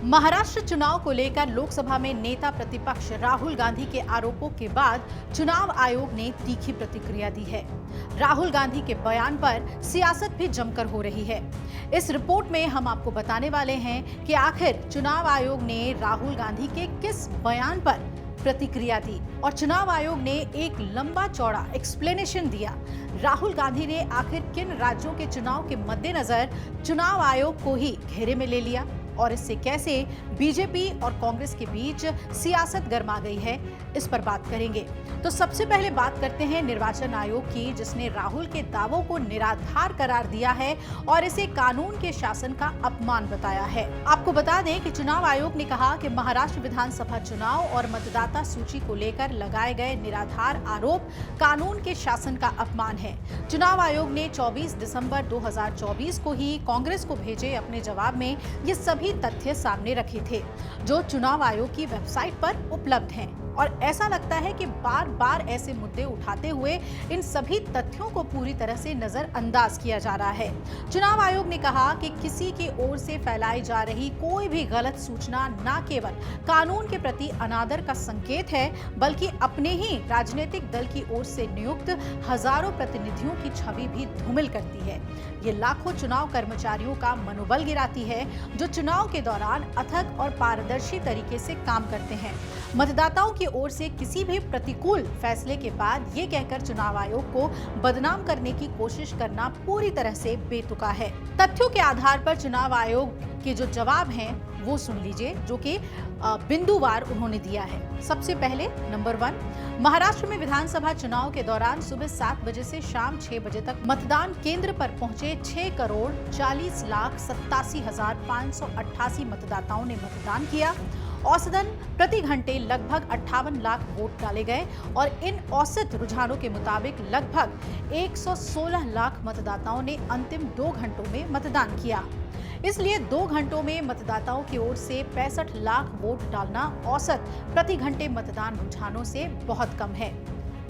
महाराष्ट्र चुनाव को लेकर लोकसभा में नेता प्रतिपक्ष राहुल गांधी के आरोपों के बाद चुनाव आयोग ने तीखी प्रतिक्रिया दी है। राहुल गांधी के बयान पर सियासत भी जमकर हो रही है। इस रिपोर्ट में हम आपको बताने वाले हैं कि आखिर चुनाव आयोग ने राहुल गांधी के किस बयान पर प्रतिक्रिया दी और चुनाव आयोग ने एक लंबा चौड़ा एक्सप्लेनेशन दिया। राहुल गांधी ने आखिर किन राज्यों के चुनाव के मद्देनजर चुनाव आयोग को ही घेरे में ले लिया और इससे कैसे बीजेपी और कांग्रेस के बीच सियासत गर्मा गई है, इस पर बात करेंगे। तो सबसे पहले बात करते हैं निर्वाचन आयोग की, जिसने राहुल के दावों को निराधार करार दिया है और इसे कानून के शासन का अपमान बताया है। आपको बता दें कि चुनाव आयोग ने कहा कि महाराष्ट्र विधानसभा चुनाव और मतदाता सूची को लेकर लगाए गए निराधार आरोप कानून के शासन का अपमान है। चुनाव आयोग ने 24 दिसंबर 2024 को ही कांग्रेस को भेजे अपने जवाब में ये सभी तथ्य सामने रखे थे, जो चुनाव आयोग की वेबसाइट पर उपलब्ध हैं। और ऐसा लगता है कि बार बार ऐसे मुद्दे उठाते हुए इन सभी तथ्यों को पूरी तरह से नजरअंदाज किया जा रहा है। चुनाव आयोग ने कहा कि किसी की ओर से फैलाई जा रही कोई भी गलत सूचना न केवल कानून के प्रति अनादर का संकेत है, बल्कि अपने ही राजनीतिक दल की ओर से नियुक्त हजारों प्रतिनिधियों की छवि भी धूमिल करती है। ये लाखों चुनाव कर्मचारियों का मनोबल गिराती है, जो चुनाव के दौरान अथक और पारदर्शी तरीके से काम करते हैं। मतदाताओं की ओर से किसी भी प्रतिकूल फैसले के बाद ये कहकर चुनाव आयोग को बदनाम करने की कोशिश करना पूरी तरह से बेतुका है। तथ्यों के आधार पर चुनाव आयोग के जो जवाब हैं वो सुन लीजिए, जो कि बिंदुवार उन्होंने दिया है। सबसे पहले नंबर 1, महाराष्ट्र में विधानसभा चुनाव के दौरान सुबह 7 बजे से शाम 6 बजे तक मतदान केंद्र पर पहुंचे 6,40,87,588 मतदाताओं ने मतदान किया। औसतन प्रति घंटे लगभग 58 लाख वोट डाले गए और इन औसत रुझानों के मुताबिक लगभग 116 लाख मतदाताओं ने अंतिम 2 घंटों में मतदान किया। इसलिए 2 घंटों में मतदाताओं की ओर से 65 लाख वोट डालना औसत प्रति घंटे मतदान रुझानों से बहुत कम है।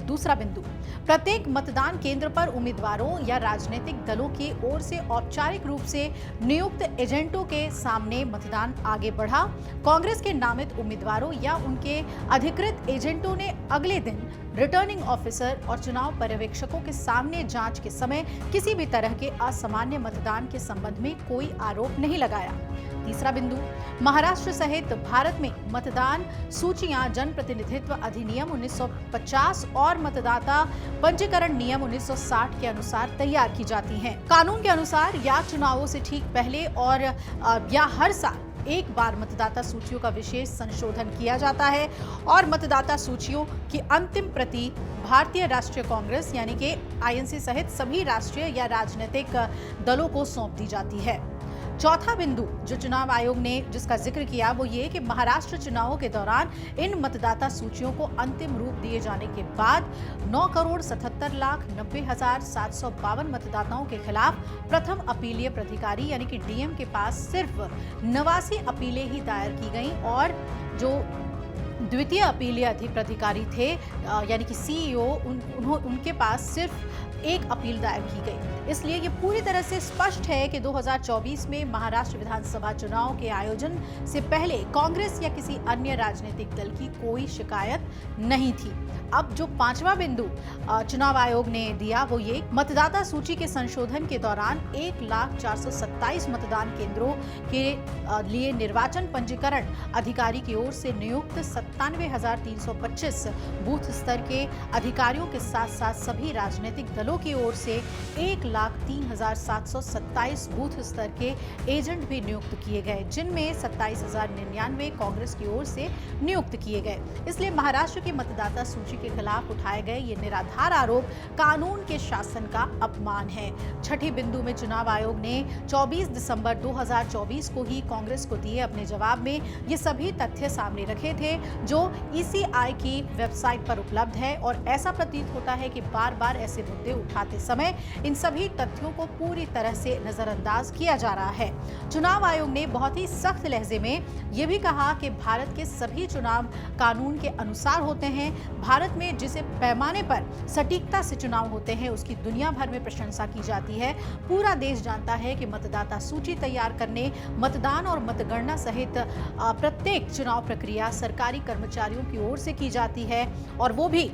दूसरा बिंदु, प्रत्येक मतदान केंद्र पर उम्मीदवारों या राजनीतिक दलों की ओर से औपचारिक रूप से नियुक्त एजेंटों के सामने मतदान आगे बढ़ा। कांग्रेस के नामित उम्मीदवारों या उनके अधिकृत एजेंटों ने अगले दिन रिटर्निंग ऑफिसर और चुनाव पर्यवेक्षकों के सामने जांच के समय किसी भी तरह के असामान्य मतदान के संबंध में कोई आरोप नहीं लगाया। तीसरा बिंदु, महाराष्ट्र सहित भारत में मतदान सूचियां जनप्रतिनिधित्व अधिनियम 1950 और मतदाता पंजीकरण नियम 1960 के अनुसार तैयार की जाती हैं। कानून के अनुसार या चुनावों से ठीक पहले और या हर साल एक बार मतदाता सूचियों का विशेष संशोधन किया जाता है और मतदाता सूचियों की अंतिम प्रति भारतीय राष्ट्रीय कांग्रेस यानी कि आईएनसी सहित सभी राष्ट्रीय या राजनीतिक दलों को सौंप दी जाती है। चौथा बिंदु जो चुनाव आयोग ने जिसका जिक्र किया वो ये कि महाराष्ट्र चुनावों के दौरान इन मतदाता सूचियों को अंतिम रूप दिए जाने के बाद 9,77,90,752 मतदाताओं के खिलाफ प्रथम अपीलीय प्राधिकारी यानी कि डीएम के पास सिर्फ 89 अपीलें ही दायर की गईं और जो द्वितीय अपीलीय प्राधिकारी थे यानी कि सीईओ उनके पास सिर्फ एक अपील दायर की गई। इसलिए ये पूरी तरह से स्पष्ट है कि 2024 में महाराष्ट्र विधानसभा चुनाव के आयोजन से पहले कांग्रेस या किसी अन्य राजनीतिक दल की कोई शिकायत नहीं थी। अब जो पांचवा बिंदु चुनाव आयोग ने दिया वो ये, मतदाता सूची के संशोधन के दौरान 1,427 मतदान केंद्रों के लिए निर्वाचन पंजीकरण अधिकारी की ओर से नियुक्त 97,325 बूथ स्तर के अधिकारियों के साथ साथ सभी राजनीतिक दलों की ओर से 1,03,727 बूथ स्तर के एजेंट भी नियुक्त किए गए, जिनमें 27,099 कांग्रेस की ओर से नियुक्त किए गए। इसलिए महाराष्ट्र की मतदाता सूची के खिलाफ उठाए गए ये निराधार आरोप कानून के शासन का अपमान है। छठी बिंदु में चुनाव आयोग ने 24 दिसंबर 2024 को ही कांग्रेस को दिए अपने जवाब में ये सभी तथ्य सामने रखे थे, जो ईसीआई की वेबसाइट पर उपलब्ध है और ऐसा प्रतीत होता है कि बार बार ऐसे मुद्दे उठाते समय इन सभी तथ्यों को पूरी तरह से नजरअंदाज किया जा रहा है। चुनाव आयोग ने बहुत ही सख्त लहजे में ये भी कहा कि भारत के सभी चुनाव कानून के अनुसार होते हैं। भारत में जिस पैमाने पर सटीकता से चुनाव होते हैं उसकी दुनिया भर में प्रशंसा की जाती है। पूरा देश जानता है कि मतदाता सूची तैयार करने, मतदान और मतगणना सहित प्रत्येक चुनाव प्रक्रिया सरकारी कर्मचारियों की ओर से की जाती है और वो भी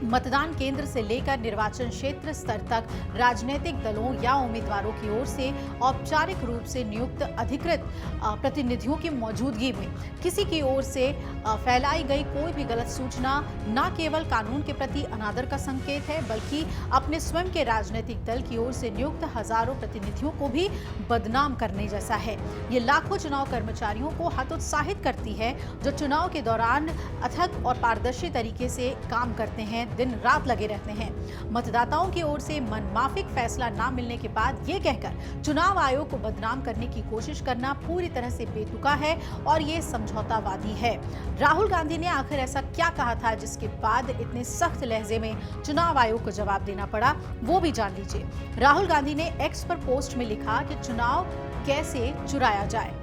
मतदान केंद्र से लेकर निर्वाचन क्षेत्र स्तर तक राजनीतिक दलों या उम्मीदवारों की ओर से औपचारिक रूप से नियुक्त अधिकृत प्रतिनिधियों की मौजूदगी में किसी की ओर से फैलाई गई कोई भी गलत सूचना न केवल कानून के प्रति अनादर का संकेत है, बल्कि अपने स्वयं के राजनीतिक दल की ओर से नियुक्त हजारों प्रतिनिधियों को भी बदनाम करने जैसा है। ये लाखों चुनाव कर्मचारियों को हतोत्साहित करती है जो चुनाव के दौरान अथक और पारदर्शी तरीके से काम करते हैं, दिन रात लगे रहते हैं। मतदाताओं की ओर से मनमाफिक फैसला ना मिलने के बाद ये कहकर चुनाव आयोग को बदनाम करने की कोशिश करना पूरी तरह से बेतुका है और ये समझौतावादी है। राहुल गांधी ने आखिर ऐसा क्या कहा था जिसके बाद इतने सख्त लहजे में चुनाव आयोग को जवाब देना पड़ा, वो भी जान लीजिए। राहुल गांधी ने एक्स पर पोस्ट में लिखा कि चुनाव कैसे चुराया जाए।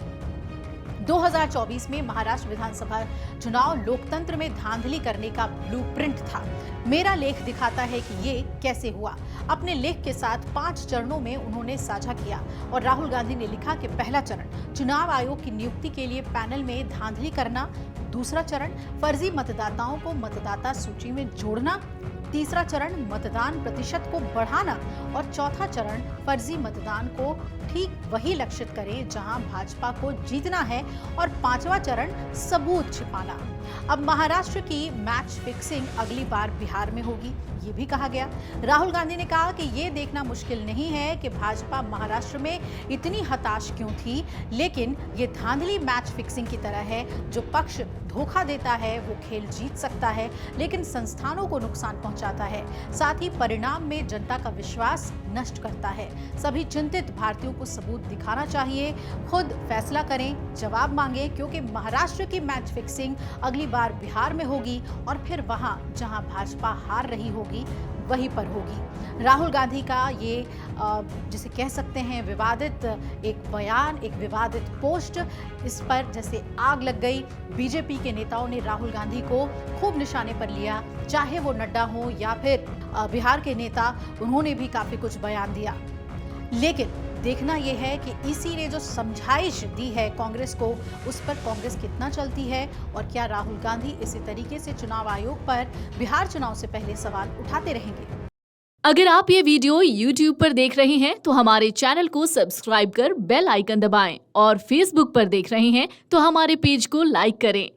2024 में महाराष्ट्र विधानसभा चुनाव लोकतंत्र में धांधली करने का ब्लूप्रिंट था। मेरा लेख दिखाता है कि ये कैसे हुआ। अपने लेख के साथ 5 चरणों में उन्होंने साझा किया और राहुल गांधी ने लिखा कि पहला चरण चुनाव आयोग की नियुक्ति के लिए पैनल में धांधली करना, दूसरा चरण फर्जी मतदाताओं को मतदाता सूची में जोड़ना, तीसरा चरण मतदान प्रतिशत को बढ़ाना और चौथा चरण फर्जी मतदान को ठीक वही लक्षित करें जहां भाजपा को जीतना है और पांचवा चरण सबूत छिपाना। अब महाराष्ट्र की मैच फिक्सिंग अगली बार बिहार में होगी, ये भी कहा गया। राहुल गांधी ने कहा कि ये देखना मुश्किल नहीं है कि भाजपा महाराष्ट्र में इतनी हताश क्यों थी, लेकिन ये धांधली मैच फिक्सिंग की तरह है। जो पक्ष धोखा देता है वो खेल जीत सकता है लेकिन संस्थानों को नुकसान पहुंचाता है, साथ ही परिणाम में जनता का विश्वास नष्ट करता है। सभी चिंतित भारतीयों को सबूत दिखाना चाहिए, खुद फैसला करें, जवाब मांगे, क्योंकि महाराष्ट्र की मैच फिक्सिंग अगली बार बिहार में होगी और फिर वहां जहां भाजपा हार रही होगी वहीं पर होगी। राहुल गांधी का ये जिसे कह सकते हैं विवादित एक बयान, एक विवादित पोस्ट, इस पर जैसे आग लग गई। बीजेपी के नेताओं ने राहुल गांधी को खूब निशाने पर लिया, चाहे वो नड्डा हो या फिर बिहार के नेता, उन्होंने भी काफी कुछ बयान दिया। लेकिन देखना यह है कि इसी ने जो समझाइश दी है कांग्रेस को, उस पर कांग्रेस कितना चलती है और क्या राहुल गांधी इसी तरीके से चुनाव आयोग पर बिहार चुनाव से पहले सवाल उठाते रहेंगे। अगर आप ये वीडियो YouTube पर देख रहे हैं तो हमारे चैनल को सब्सक्राइब कर बेल आइकन दबाएं और Facebook पर देख रहे हैं तो हमारे पेज को लाइक करें।